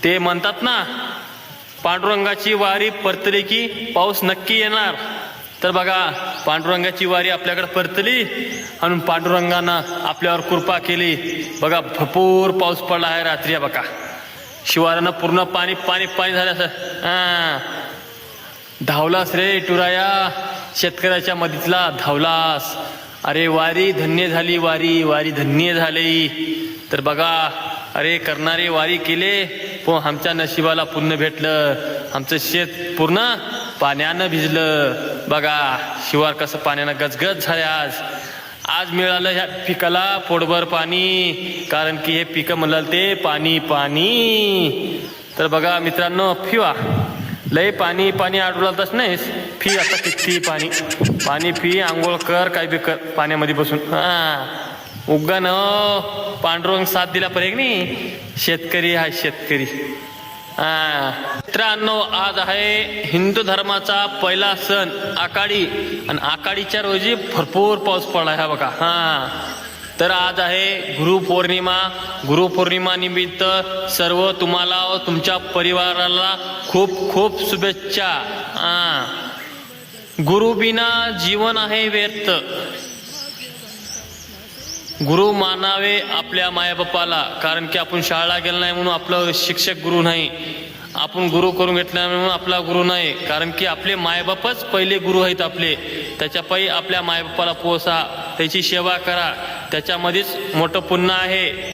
ते म्हणतात ना, पांडुरंगाची वारी परतली की पाऊस नक्की येणार. तर बघा, पांडुरंगाची वारी आपल्याकडे परतली आणि पांडुरंगानं आपल्यावर कृपा केली. बघा, भरपूर पाऊस पडला आहे रात्री. बघा, शिवारानं पूर्ण पाणी पाणी पाणी झालं असं. धावलास रे टुराया, शेतकऱ्याच्या मदतीला धावलास. अरे वारी धन्य झाली, वारी वारी धन्य झाली. तर बघा, अरे करणारे वारी केले, पण आमच्या नशिबाला पुण्य भेटलं. आमचं शेत पूर्ण पाण्यानं भिजलं. बघा, शिवार कसं पाण्यानं गजगज झाले. आज मिळालं ह्या पिकाला पोटभर पाणी, कारण की हे पिकं म्हणाल ते पाणी पाणी. तर बघा मित्रांनो, फिवा लय पाणी पाणी आढळतच नाहीस. फी आता किती पाणी पाणी फी, आंघोळ कर, काय बी कर पाण्यामध्ये बसून. उगा न पांडुरंग साथ दिला पाहिजे नाही. शेतकरी हा शेतकरी. मित्रांनो, आज आहे हिंदू धर्माचा पहिला सण आकाडी, आणि आकाडीच्या रोजी भरपूर पाऊस पडला आहे बघा. तर आज आहे गुरुपौर्णिमा. गुरुपौर्णिमा निमित्त सर्व तुम्हाला व तुमच्या परिवाराला खूप खूप शुभेच्छा. गुरु बिना जीवन आहे व्यर्थ. गुरु मानावे आपल्या मायाबापाला, कारण की आपण शाळेला गेलो नाही म्हणून आपलं शिक्षक गुरु नाही. आपण गुरु करून घेतला म्हणून आपला गुरु नाही, कारण की आपले मायबापच पहिले गुरु आहेत आपले. त्याच्या पायी आपल्या मायबापाला पोसा, त्याची सेवा करा, त्याच्यामध्येच मोठं पुण्य आहे.